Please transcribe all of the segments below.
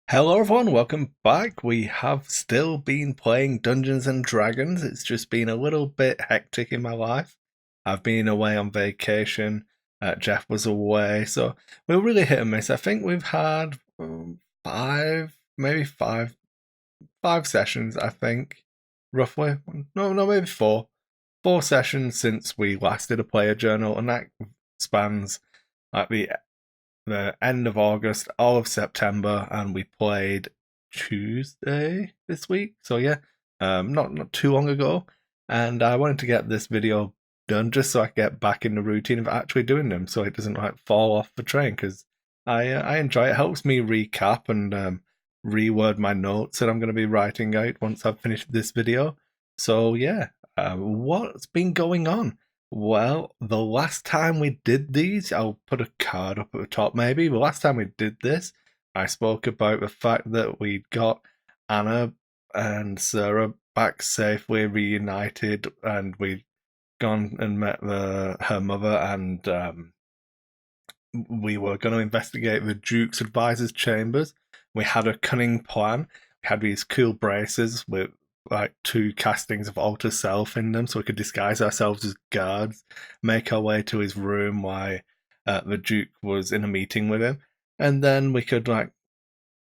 Hello everyone, welcome back. We have still been playing Dungeons and Dragons. It's just been a little bit hectic in my life. I've been away on vacation. Jeff was away, so we were really hit and miss. I think we've had five, maybe five sessions. I think roughly. No, maybe four sessions since we last did a player journal, and that spans like the end of August, all of September, and we played Tuesday this week. So yeah, not too long ago, and I wanted to get this video done just so I get back in the routine of actually doing them, so it doesn't like fall off the train. Because I enjoy it. It helps me recap and reword my notes that I'm going to be writing out once I've finished this video. So yeah, what's been going on? Well, the last time we did these, I'll put a card up at the top maybe. The last time we did this, I spoke about the fact that we'd got Anna and Sarah back safely reunited, and we'd gone and met her mother, and we were going to investigate the Duke's advisors' chambers. We had a cunning plan. We had these cool braces with like two castings of alter self in them, so we could disguise ourselves as guards, make our way to his room while the Duke was in a meeting with him, and then we could like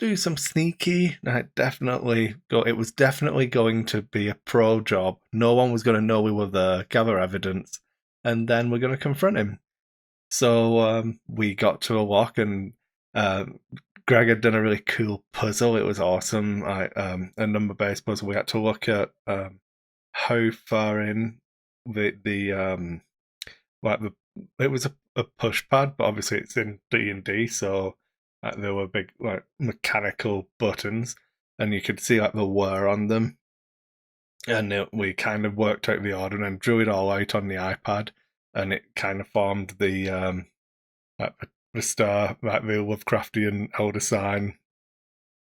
do some sneaky. Definitely go. It was definitely going to be a pro job. No one was going to know we were there. Gather evidence, and then we're going to confront him. So we got to a lock, and uh, Greg had done a really cool puzzle. It was awesome. A number-based puzzle. We had to look at how far in the like the it was a push pad, but obviously it's in D&D, so there were big like mechanical buttons, and you could see like the whir on them. And we kind of worked out the order and drew it all out on the iPad, and it kind of formed like the star, like the Lovecraftian elder sign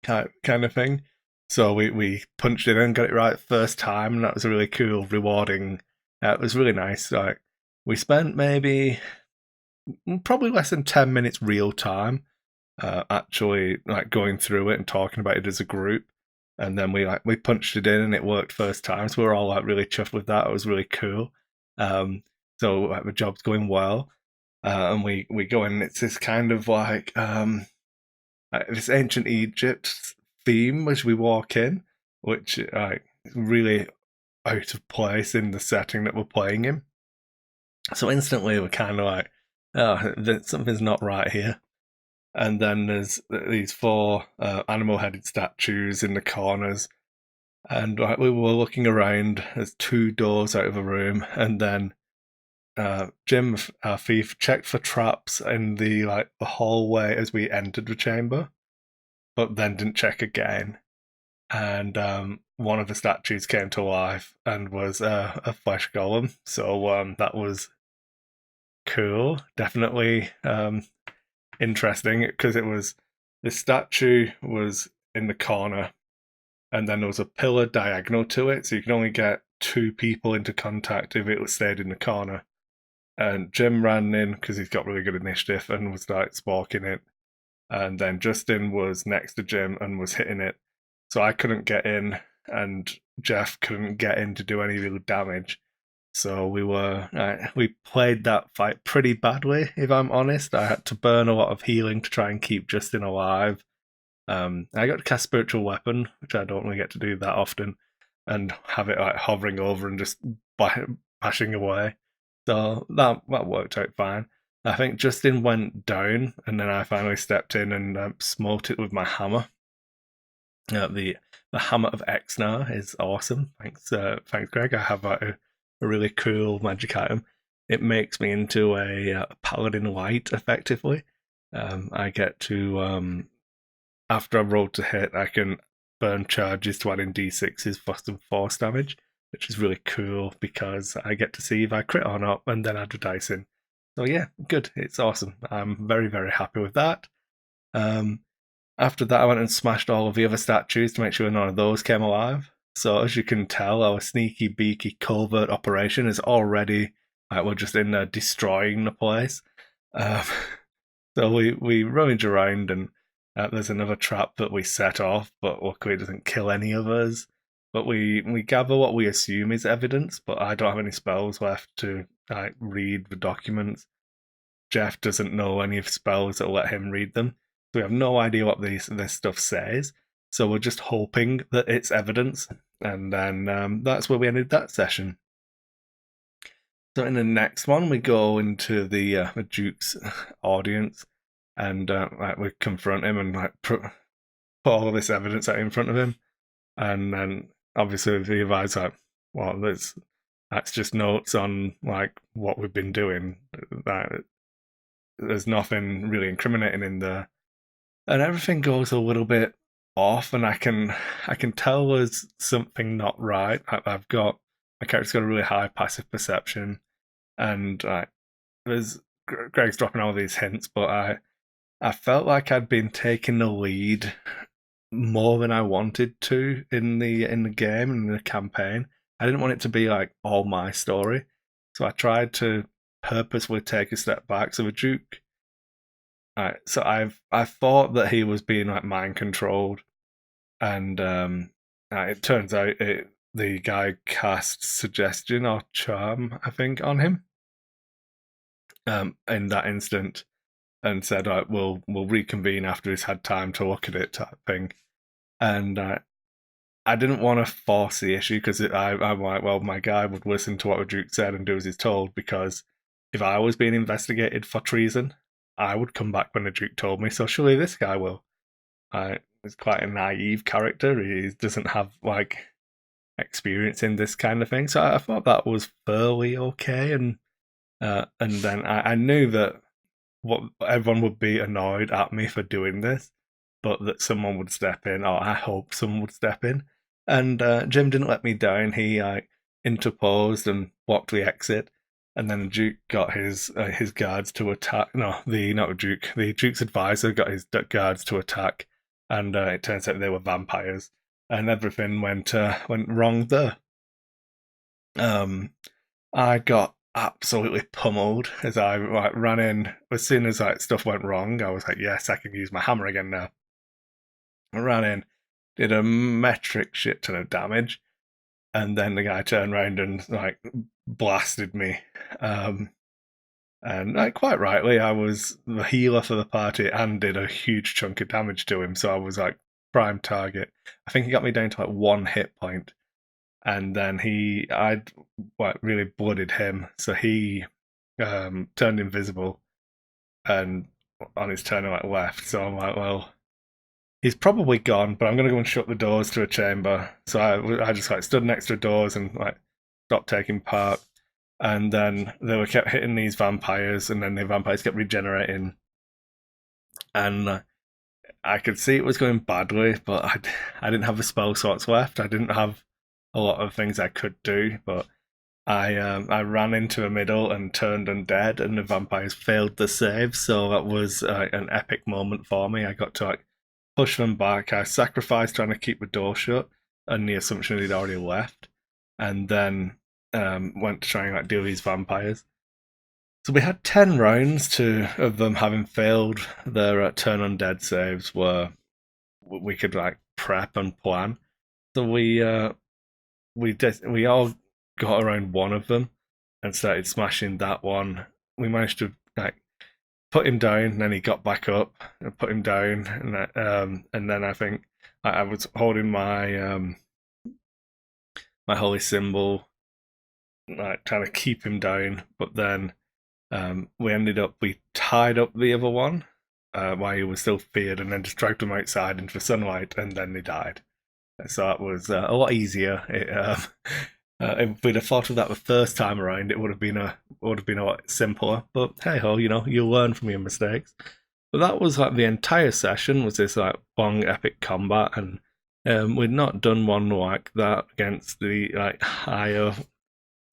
kind of thing. So we punched it in, got it right first time, and that was a really cool, rewarding. It was really nice. Like we spent maybe probably less than 10 minutes real time, actually like going through it and talking about it as a group. And then we punched it in and it worked first time. So we were all like really chuffed with that. It was really cool. Um, so like the job's going well. And we go in. It's this kind of like this ancient Egypt theme as we walk in, which like really out of place in the setting that we're playing in. So instantly we're kind of like, oh, something's not right here. And then there's these four animal-headed statues in the corners, and like, we were looking around. There's two doors out of a room, and then Jim, our thief, checked for traps in the hallway as we entered the chamber, but then didn't check again. And one of the statues came to life and was a flesh golem. So that was cool. Definitely interesting because it was the statue was in the corner, and then there was a pillar diagonal to it, so you can only get two people into contact if it stayed in the corner. And Jim ran in because he's got really good initiative and was like sparking it. And then Justin was next to Jim and was hitting it. So I couldn't get in, and Jeff couldn't get in to do any real damage. So we played that fight pretty badly, if I'm honest. I had to burn a lot of healing to try and keep Justin alive. I got to cast Spiritual Weapon, which I don't really get to do that often, and have it like hovering over and just bashing away. So that worked out fine. I think Justin went down, and then I finally stepped in and smote it with my hammer. The hammer of Exnar is awesome. Thanks, Greg. I have a really cool magic item. It makes me into a paladin light, effectively. I get to after I roll to hit, I can burn charges to add in d6s for some force damage, which is really cool because I get to see if I crit or not, and then add the dice in. So yeah, good. It's awesome. I'm very, very happy with that. After that, I went and smashed all of the other statues to make sure none of those came alive. So as you can tell, our sneaky, beaky, covert operation is already like we're just in there destroying the place. Um, so we rummage around and There's another trap that we set off, but luckily it doesn't kill any of us. But we gather what we assume is evidence, but I don't have any spells left to read the documents. Jeff doesn't know any of spells that will let him read them. So we have no idea what this stuff says. So we're just hoping that it's evidence. And then that's where we ended that session. So in the next one, we go into the Duke's audience, and we confront him and put all of this evidence out in front of him, and then obviously the advice well, that's just notes on what we've been doing. There's nothing really incriminating in there, and everything goes a little bit off, and I can tell there's something not right. My character's got a really high passive perception, and there's Greg's dropping all these hints, but I felt like I'd been taking the lead more than I wanted to in the game and the campaign. I didn't want it to be all my story, so I tried to purposefully take a step back. So the Duke, so I thought that he was being mind controlled, and it turns out the guy cast suggestion or charm, I think, on him. In that instant, and said, we'll reconvene after he's had time to look at it, type thing. And I didn't want to force the issue, because I'm like, well, my guy would listen to what the Duke said and do as he's told, because if I was being investigated for treason, I would come back when the Duke told me, so surely this guy will. He's quite a naive character. He doesn't have experience in this kind of thing, so I thought that was fairly okay. And then I knew that everyone would be annoyed at me for doing this, but that someone would step in, or I hope someone would step in. And Jim didn't let me down. He interposed and blocked the exit, and then the Duke got his guards to attack. No, not the Duke. The Duke's advisor got his guards to attack, and it turns out they were vampires, and everything went wrong there. I got absolutely pummeled as I ran in. As soon as stuff went wrong, I was like, yes, I can use my hammer again now. I ran in, did a metric shit ton of damage, and then the guy turned around and blasted me. And quite rightly, I was the healer for the party and did a huge chunk of damage to him, so I was prime target. I think he got me down to 1 hit point, and then I'd really blooded him, so he turned invisible, and on his turn left. So I'm like, well, he's probably gone, but I'm gonna go and shut the doors to a chamber. So I just stood next to the doors and stopped taking part. And then they kept hitting these vampires, and then the vampires kept regenerating, and I could see it was going badly, but I didn't have the spell slots left. I didn't have a lot of things I could do, but I ran into the middle and turned undead, and the vampires failed the save, so that was an epic moment for me. I got to push them back. I sacrificed trying to keep the door shut, and the assumption he'd already left, and then went to try and deal these vampires. So we had 10 rounds of them having failed their turn undead saves, where we could prep and plan. So we all got around one of them and started smashing that one. We managed to put him down, and then he got back up and put him down, and then I think I was holding my my holy symbol, trying to keep him down, but then we tied up the other one while he was still feared, and then just dragged him outside into the sunlight, and then they died. So that was a lot easier. If we'd have thought of that the first time around, it would have been a lot simpler. But hey ho, you learn from your mistakes. But that was the entire session was this long epic combat, and we'd not done one like that against the higher. I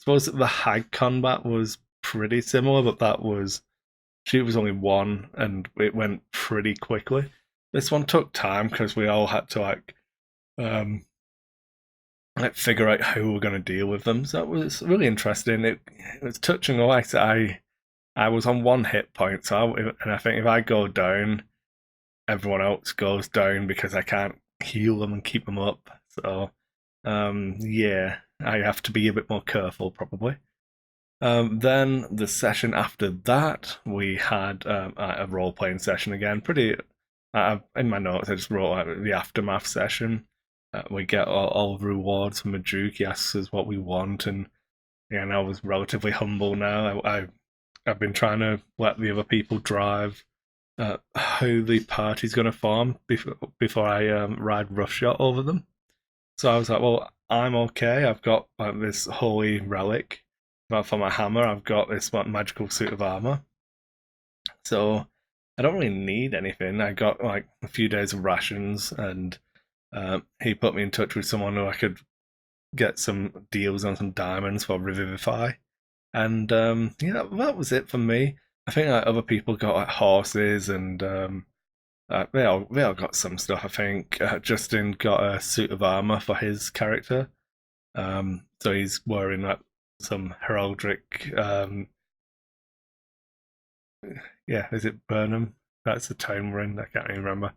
suppose the hag combat was pretty similar, but she was only one, and it went pretty quickly. This one took time because we all had to figure out how we were going to deal with them. So it was really interesting. It was touching light. I was on 1 hit point, and I think if I go down, everyone else goes down because I can't heal them and keep them up. So yeah, I have to be a bit more careful probably. Then the session after that, we had a role playing session again. Pretty in my notes, I just wrote like, the aftermath session. We get all the rewards from the Duke. He asks us what we want, and yeah, and I was relatively humble now. I've been trying to let the other people drive how the party's going to form before I ride roughshod over them. So I was like, well, I'm okay. I've got like this holy relic. But for my hammer, I've got this magical suit of armor. So I don't really need anything. I got like a few days of rations, and he put me in touch with someone who I could get some deals on some diamonds for Revivify. And yeah, that was it for me. I think like, other people got like horses and they all got some stuff. I think Justin got a suit of armor for his character. So he's wearing like some heraldic. Yeah, is it Burnham? That's the town we're in. I can't even remember.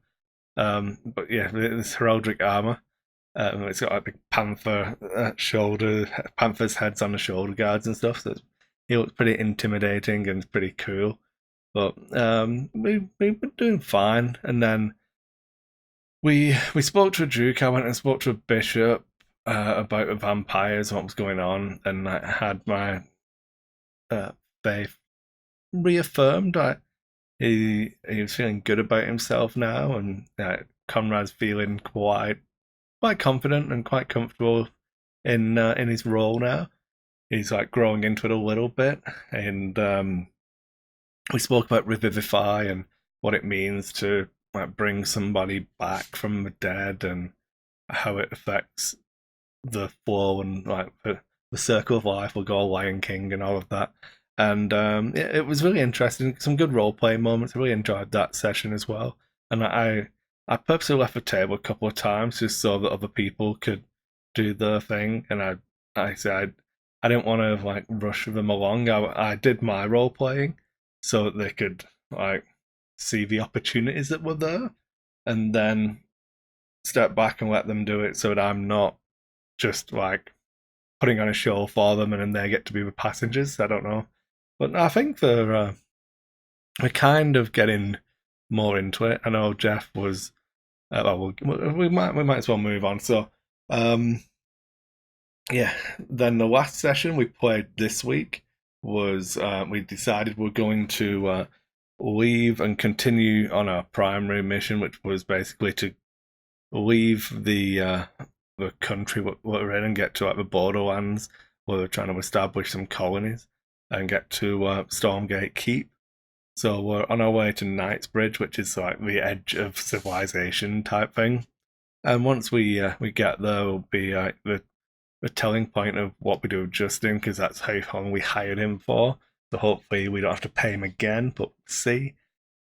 But yeah, this heraldic armor. It's got like the panther panther's heads on the shoulder guards and stuff. So he looks pretty intimidating and pretty cool. But we were doing fine, and then we spoke to a duke. I went and spoke to a bishop about the vampires, what was going on, and I had my faith reaffirmed. He was feeling good about himself now, and Conrad's feeling quite confident and quite comfortable in his role now. He's like growing into it a little bit, and we spoke about Revivify and what it means to like bring somebody back from the dead, and how it affects the flow and like the circle of life. We'll go Lion King and all of that. And it was really interesting. Some good role playing moments. I really enjoyed that session as well. And I purposely left the table a couple of times just so that other people could do their thing. And I said I didn't want to like rush them along. I did my role playing so that they could like see the opportunities that were there, and then step back and let them do it, so that I'm not just like putting on a show for them and then they get to be the passengers. I don't know, but I think we're kind of getting more into it. I know Jeff was. Well, we might as well move on. So, yeah. Then the last session we played this week was we decided we're going to leave and continue on our primary mission, which was basically to leave the country we're in and get to like the borderlands where we're trying to establish some colonies and get to Stormgate Keep. So we're on our way to Knightsbridge, which is like the edge of civilization type thing. And once we get there, will be like the telling point of what we do with Justin, because that's how long we hired him for. So hopefully we don't have to pay him again, but we'll see.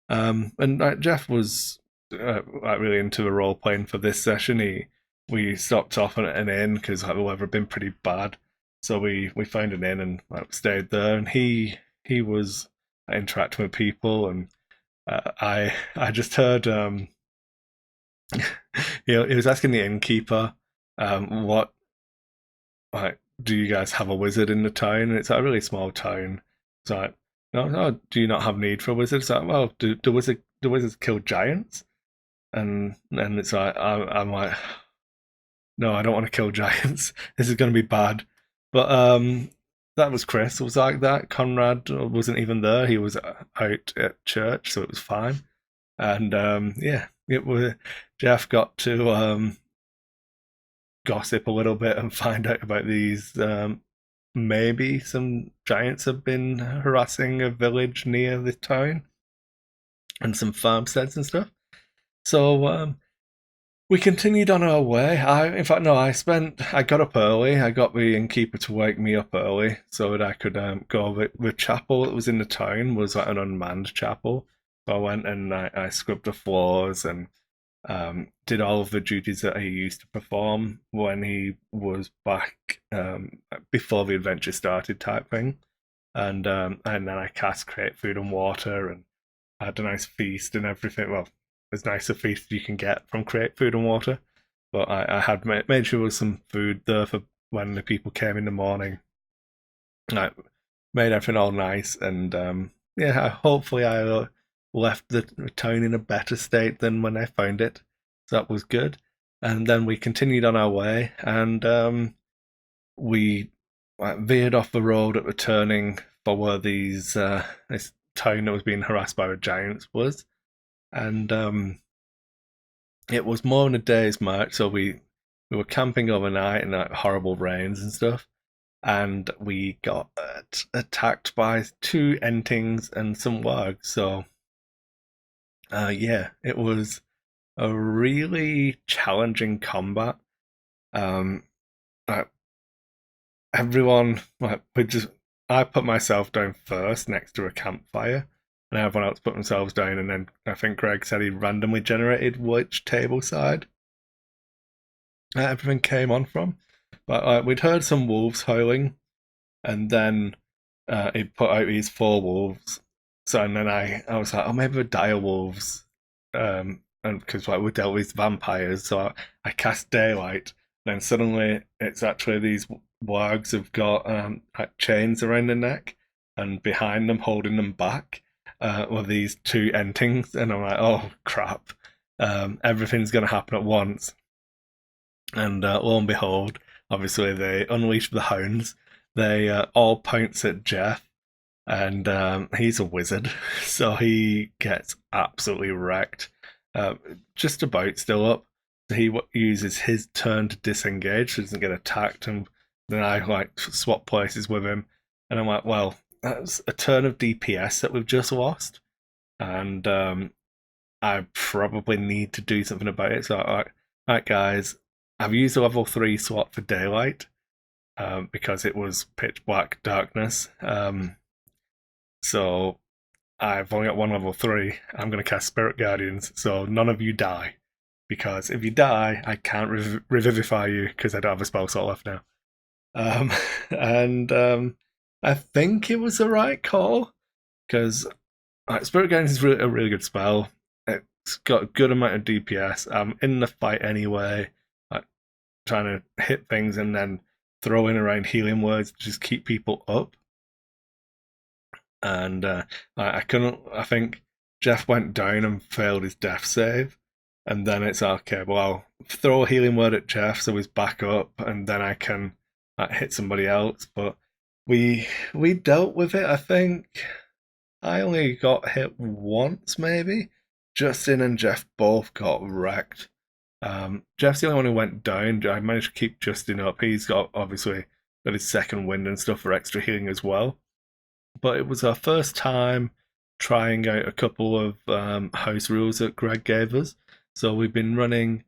And like Jeff was like really into the role playing for this session. We stopped off at an inn because like, the weather had been pretty bad, so we found an inn and like, stayed there. And he was interacting with people, and I just heard he was asking the innkeeper what like do you guys have a wizard in the town? And it's like a really small town. It's like no, do you not have need for a wizard? It's like, well, do wizards kill giants? And it's like I'm like, no, I don't want to kill giants. This is going to be bad. But that was Chris. It was like that. Conrad wasn't even there. He was out at church, so it was fine. And yeah, it was. Jeff got to gossip a little bit and find out about these. Maybe some giants have been harassing a village near the town and some farmsteads and stuff. So we continued on our way. In fact, no, I got up early. I got the innkeeper to wake me up early so that I could go. The chapel that was in the town was like an unmanned chapel. So I went and I scrubbed the floors and did all of the duties that he used to perform when he was back before the adventure started, type thing. And then I cast create food and water and had a nice feast and everything. Well, as nice a feast as you can get from Create Food and Water. But I had made sure there was some food there for when the people came in the morning. I made everything all nice, and yeah, hopefully I left the town in a better state than when I found it. So that was good. And then we continued on our way, and we veered off the road at the turning for where this town that was being harassed by the giants was, and it was more than a day's march. So we were camping overnight in like horrible rains and stuff, and we got attacked by two entings and some wargs. So yeah, it was a really challenging combat. Um, like everyone, like we just, I put myself down first next to a campfire, and everyone else put themselves down. And then I think Greg said he randomly generated which table side everything came on from. But we'd heard some wolves howling, and then he put out these four wolves. So and then I was like, oh, maybe the dire wolves, and because like we dealt with vampires, so I cast daylight. Then suddenly it's actually these wargs have got like chains around the neck, and behind them, holding them back, were these two entings, and I'm like, oh crap, everything's gonna happen at once. And lo and behold, obviously they unleash the hounds. They all pounce at Jeff, and he's a wizard, so he gets absolutely wrecked. Uh, just about still up. He uses his turn to disengage, so he doesn't get attacked, and then I like swap places with him, and I'm like, well, that's a turn of DPS that we've just lost, and I probably need to do something about it. So, alright, guys, I've used a level 3 slot for daylight because it was pitch black darkness. So I've only got one level 3. I'm going to cast Spirit Guardians, so none of you die. Because if you die, I can't revivify you because I don't have a spell slot left now. And I think it was the right call because Spirit Guardians is a really good spell. It's got a good amount of DPS. I'm in the fight anyway, like trying to hit things and then throwing around healing words to just keep people up. And I couldn't. I think Jeff went down and failed his death save, and then it's okay. Well, I'll throw a healing word at Jeff so he's back up, and then I can hit somebody else. But we dealt with it. I think I only got hit once, maybe. Justin and Jeff both got wrecked. Jeff's the only one who went down. I managed to keep Justin up. He's got obviously got his second wind and stuff for extra healing as well. But it was our first time trying out a couple of house rules that Greg gave us. So we've been running.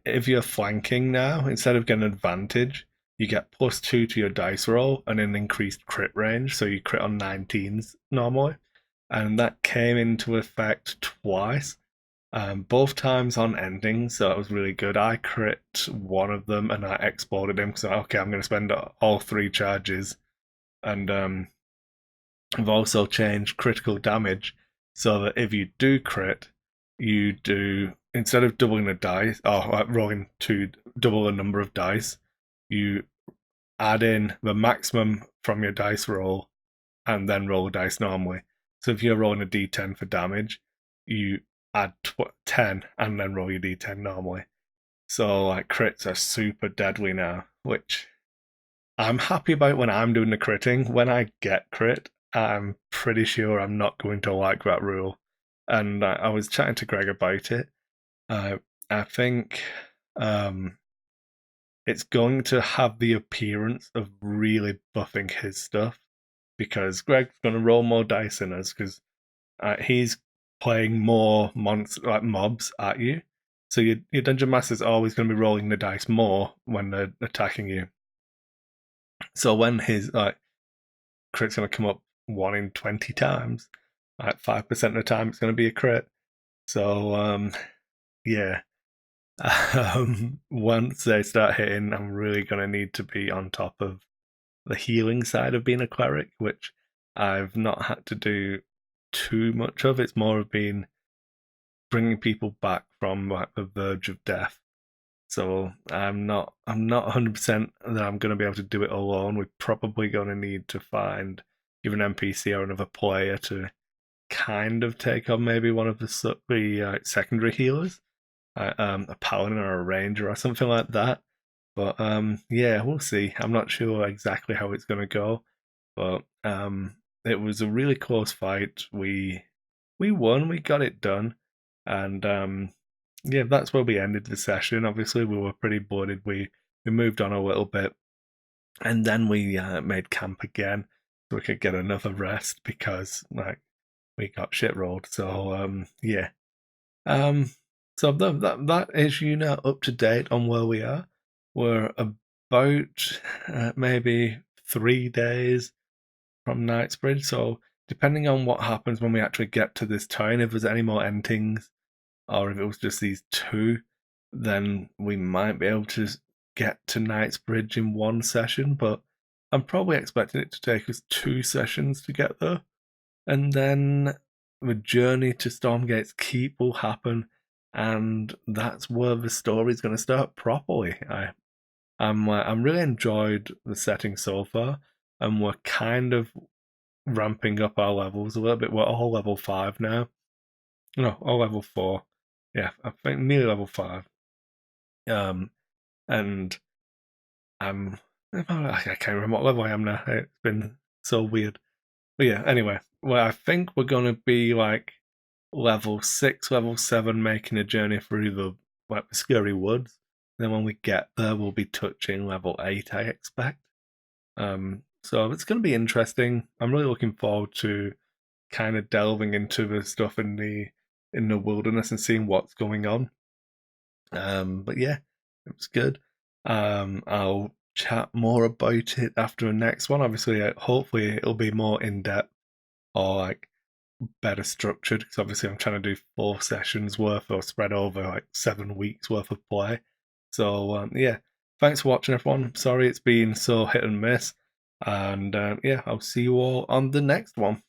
If you're flanking now, instead of getting advantage, you get +2 to your dice roll and an increased crit range. So you crit on 19s normally. And that came into effect twice, both times on endings, so it was really good. I crit one of them and I exploded him, so okay, I'm going to spend all 3 charges. And I've also changed critical damage so that if you do crit, you do, instead of doubling the dice, or rolling to double the number of dice, you add in the maximum from your dice roll and then roll dice normally. So if you're rolling a d10 for damage, you add 10 and then roll your d10 normally. So like crits are super deadly now, which I'm happy about when I'm doing the critting. When I get crit, I'm pretty sure I'm not going to like that rule. And I was chatting to Greg about it. I think it's going to have the appearance of really buffing his stuff because Greg's going to roll more dice in us because he's playing more mobs at you. So your dungeon master's always going to be rolling the dice more when they're attacking you. So when his crit's going to come up 1 in 20 times, 5% of the time it's going to be a crit. So yeah. Once they start hitting, I'm really going to need to be on top of the healing side of being a cleric, which I've not had to do too much of. It's more of being bringing people back from like the verge of death. So I'm not 100% that I'm going to be able to do it alone. We're probably going to need to find either an NPC or another player to kind of take on maybe one of the secondary healers, a paladin or a ranger or something like that. But yeah, we'll see. I'm not sure exactly how it's going to go, but it was a really close fight. We won. We got it done, and yeah, that's where we ended the session. Obviously, we were pretty blooded. We moved on a little bit, and then we made camp again so we could get another rest because like we got shit rolled. So yeah, um, so that is you now up to date on where we are. We're about maybe 3 days from Knightsbridge. So depending on what happens when we actually get to this town, if there's any more endings, or if it was just these two, then we might be able to get to Knightsbridge in one session. But I'm probably expecting it to take us 2 sessions to get there, and then the journey to Stormgate's Keep will happen, and that's where the story's going to start properly. I'm really enjoyed the setting so far, and we're kind of ramping up our levels a little bit. We're all level 5 now. No, all level 4. Yeah, I think nearly level 5. Um, and I can't remember what level I am now. It's been so weird. But yeah, anyway, well, I think we're gonna be like level 6, level 7, making a journey through the scary woods. Then when we get there, we'll be touching level 8, I expect. So it's gonna be interesting. I'm really looking forward to kind of delving into the stuff in the wilderness and seeing what's going on. But yeah, it was good. I'll chat more about it after the next one. Obviously, hopefully it'll be more in depth or like better structured because obviously I'm trying to do 4 sessions worth or spread over like 7 weeks worth of play. So yeah, thanks for watching, everyone. Sorry it's been so hit and miss, and yeah, I'll see you all on the next one.